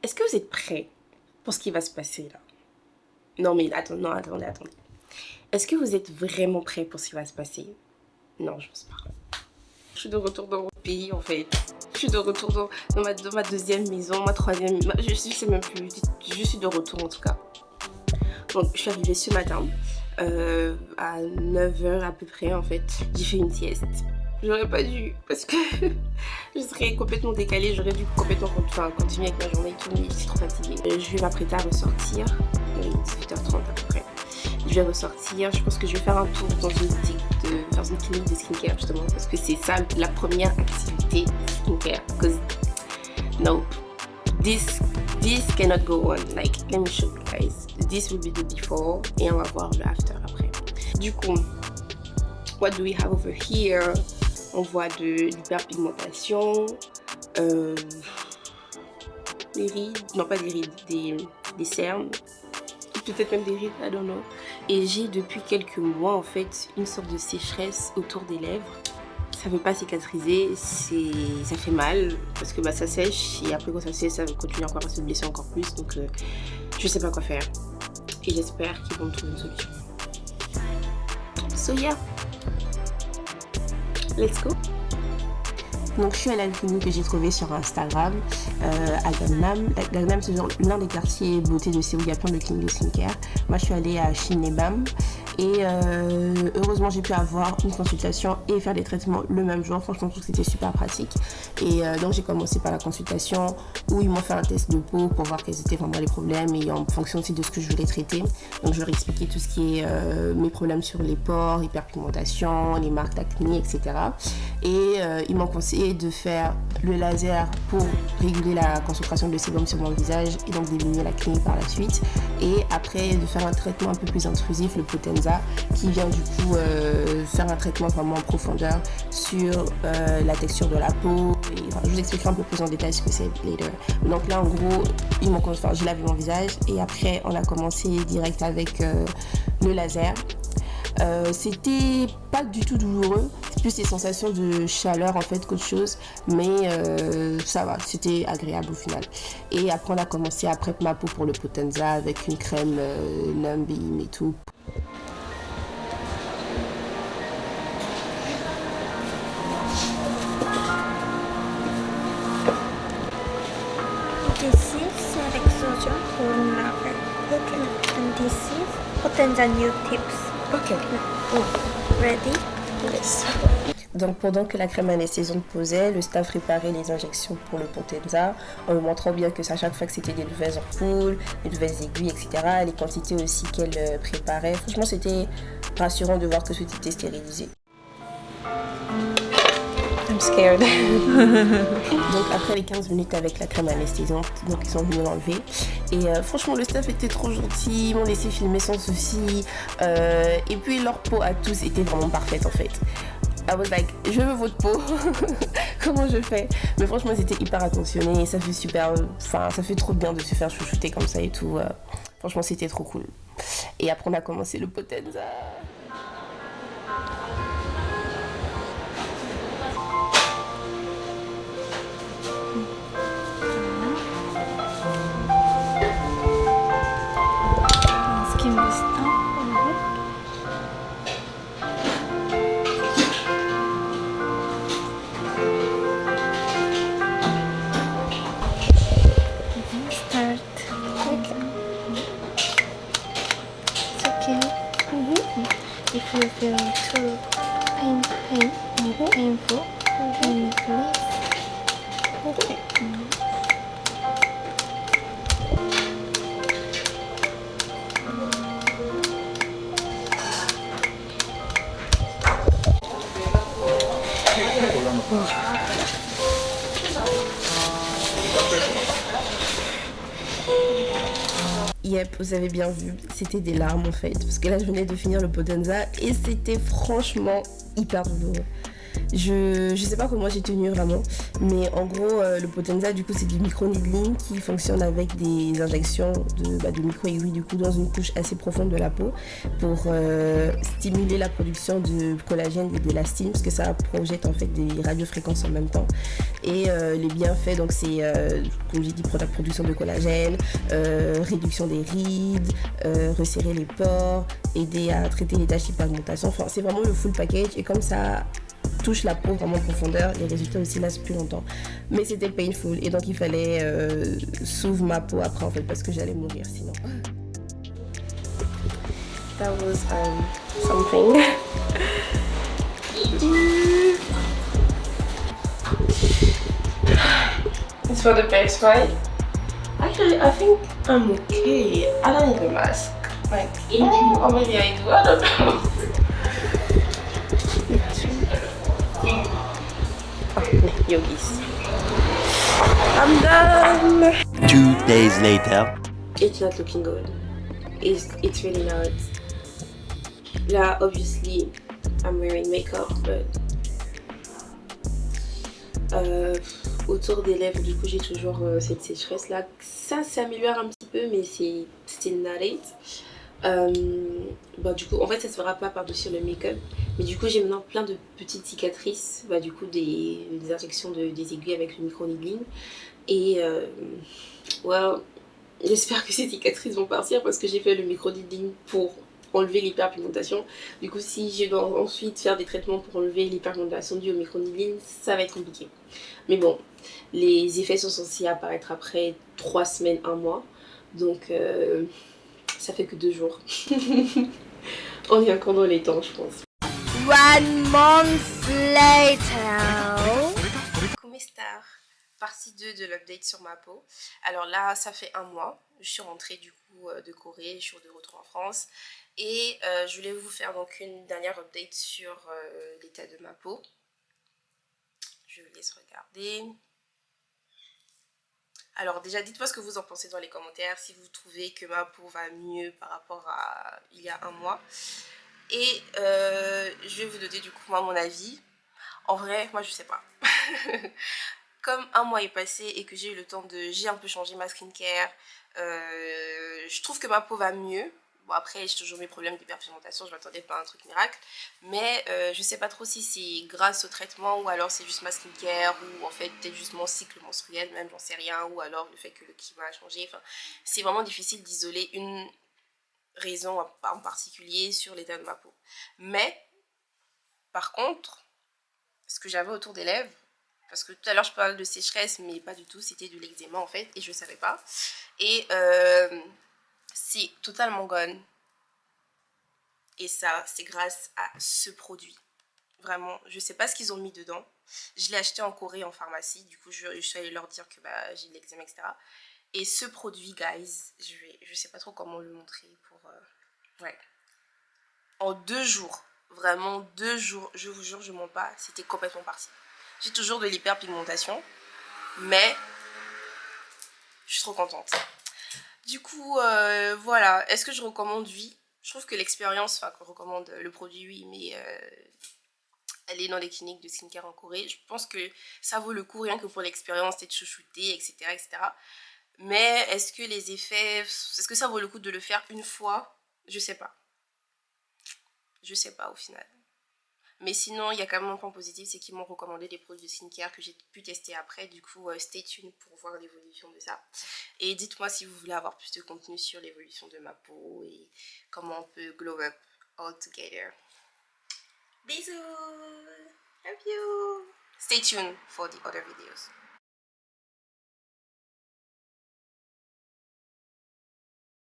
Est-ce que vous êtes prêts pour ce qui va se passer là? Non mais attendez. Est-ce que vous êtes vraiment prêts pour ce qui va se passer? Non, je pense pas. Je suis de retour dans mon pays en fait. Je suis de retour dans ma deuxième maison, ma troisième... Je sais même plus. Je suis de retour en tout cas. Donc je suis arrivée ce matin à 9h à peu près en fait. J'ai fait une sieste. J'aurais pas dû parce que je serais complètement décalée, j'aurais dû complètement continuer avec ma journée et tout, mais je suis trop fatiguée. Je vais m'apprêter à ressortir, oui, 18h30 à peu près. Je vais ressortir, je pense que je vais faire un tour dans une boutique, dans une clinique de skincare justement, parce que c'est ça la première activité skincare. Because nope, this cannot go on. Like, let me show you guys. This will be the before et on va voir le after après. Du coup, what do we have over here? On voit de l'hyperpigmentation, des rides, non pas des rides, des cernes, peut-être même des rides, I don't know. Et j'ai depuis quelques mois en fait une sorte de sécheresse autour des lèvres. Ça ne veut pas cicatriser, ça fait mal parce que ça sèche et après quand ça sèche ça continue encore à se blesser encore plus, donc je sais pas quoi faire. Et j'espère qu'ils vont me trouver une solution. So yeah. Let's go. Donc je suis à la clinique que j'ai trouvée sur Instagram à Gangnam. Gangnam c'est l'un des quartiers beauté de Séoul, il y a plein de cliniques de skincare. Moi je suis allée à Shinebam et heureusement j'ai pu avoir une consultation et faire des traitements le même jour. Franchement je trouve que c'était super pratique. Et donc j'ai commencé par la consultation où ils m'ont fait un test de peau pour voir quels étaient vraiment les problèmes et en fonction aussi de ce que je voulais traiter. Donc je leur expliquais tout ce qui est mes problèmes sur les pores, hyperpigmentation, les marques d'acné, etc. Et ils m'ont conseillé de faire le laser pour réguler la concentration de sébum sur mon visage et donc d'éliminer l'acné par la suite. Et après de faire un traitement un peu plus intrusif, le Potenza, qui vient du coup faire un traitement vraiment en profondeur sur la texture de la peau. Et, je vous expliquerai un peu plus en détail ce que c'est later. Donc là en gros, j'ai lavé mon visage et après on a commencé direct avec le laser. C'était pas du tout douloureux, c'est plus des sensations de chaleur en fait qu'autre chose, mais ça va, c'était agréable au final. Et après on a commencé à prep ma peau pour le Potenza avec une crème Numbing et tout. This is Rexoja Bone Lager. Okay. And this is Potenza New Tips. Ok. Oh, ready? Yes. Donc pendant que la crème anesthésiante posait, le staff préparait les injections pour le Potenza en me montrant bien que à chaque fois que c'était des nouvelles ampoules, des nouvelles aiguilles, etc. Les quantités aussi qu'elle préparait. Franchement c'était rassurant de voir que tout était stérilisé. I'm scared. Donc après les 15 minutes avec la crème anesthésiante, donc ils sont venus l'enlever. Et franchement le staff était trop gentil, ils m'ont laissé filmer sans souci. Et puis leur peau à tous était vraiment parfaite en fait. I was like, je veux votre peau. Comment je fais? Mais franchement ils étaient hyper attentionnés et ça fait super, ça fait trop bien de se faire chouchouter comme ça et tout. Franchement c'était trop cool. Et après on a commencé le Potenza. If you feel too painful, can you please? Okay. Yep, vous avez bien vu, c'était des larmes en fait, parce que là je venais de finir le Potenza et c'était franchement hyper douloureux. Je sais pas comment j'ai tenu vraiment, mais en gros, le Potenza, du coup, c'est du micro-needling qui fonctionne avec des injections de micro-aiguilles, du coup, dans une couche assez profonde de la peau pour stimuler la production de collagène et d'élastine, parce que ça projette en fait des radiofréquences en même temps. Et les bienfaits, donc c'est, comme j'ai dit, pour la production de collagène, réduction des rides, resserrer les pores, aider à traiter les taches d'hyperpigmentation. Enfin, c'est vraiment le full package, et comme ça touche la peau vraiment en profondeur, les résultats aussi lastent plus longtemps. Mais c'était painful et donc il fallait sauver ma peau après en fait parce que j'allais mourir sinon. That was something. It's for the best, right? Actually, I think I'm okay. I don't need a mask. Like, or maybe I do. I don't know. Yogis. I'm done. 2 days later. It's not looking good. It's really not. Là, obviously, I'm wearing makeup, but autour des lèvres, du coup, j'ai toujours cette sécheresse là. Ça s'améliore un petit peu, mais c'est still not it. Du coup, en fait, ça se fera pas par-dessus le make-up, mais du coup, j'ai maintenant plein de petites cicatrices, du coup, des injections des aiguilles avec le micro-needling. Et well, j'espère que ces cicatrices vont partir parce que j'ai fait le micro-needling pour enlever l'hyperpigmentation. Du coup, si je dois ensuite faire des traitements pour enlever l'hyperpigmentation due au micro-needling, ça va être compliqué. Mais bon, les effets sont censés apparaître après 3 semaines, 1 mois. Donc, ça fait que 2 jours. On est encore dans les temps, je pense. 1 month later. Coucou stars, partie 2 de l'update sur ma peau. Alors là, ça fait 1 mois. Je suis rentrée du coup de Corée, je suis de retour en France. Et je voulais vous faire donc une dernière update sur l'état de ma peau. Je vous laisse regarder. Alors déjà, dites-moi ce que vous en pensez dans les commentaires, si vous trouvez que ma peau va mieux par rapport à il y a 1 mois. Et je vais vous donner du coup moi mon avis. En vrai, moi je sais pas. Comme 1 mois est passé et que j'ai eu le temps de... J'ai un peu changé ma skincare, je trouve que ma peau va mieux. Bon après j'ai toujours mes problèmes d'hyperpigmentation, je m'attendais pas à un truc miracle. Mais je sais pas trop si c'est grâce au traitement ou alors c'est juste ma skincare ou en fait peut-être juste mon cycle menstruel même, j'en sais rien. Ou alors le fait que le climat a changé. Enfin, c'est vraiment difficile d'isoler une raison en particulier sur l'état de ma peau. Mais par contre, ce que j'avais autour des lèvres, parce que tout à l'heure je parlais de sécheresse mais pas du tout, c'était de l'eczéma en fait et je savais pas. Et c'est totalement gone. Et ça c'est grâce à ce produit. Vraiment, je sais pas ce qu'ils ont mis dedans. Je l'ai acheté en Corée en pharmacie, du coup je suis allée leur dire que j'ai de l'eczéma, etc. Et ce produit, guys, je sais pas trop comment le montrer pour... ouais. En 2 jours, vraiment 2 jours, je vous jure, je mens pas, c'était complètement parti. J'ai toujours de l'hyperpigmentation, mais je suis trop contente. Du coup, voilà. Est-ce que je recommande? Oui. Je trouve que l'expérience, enfin, qu'on recommande le produit, oui, mais aller dans les cliniques de skincare en Corée, je pense que ça vaut le coup rien que pour l'expérience, d'être chouchouté, etc., etc. Mais est-ce que les effets, est-ce que ça vaut le coup de le faire une fois? Je sais pas. Je sais pas au final. Mais sinon, il y a quand même un point positif, c'est qu'ils m'ont recommandé des produits de skincare que j'ai pu tester après. Du coup, stay tuned pour voir l'évolution de ça. Et dites-moi si vous voulez avoir plus de contenu sur l'évolution de ma peau et comment on peut glow up all together. Bisous! Love you! Stay tuned for the other videos.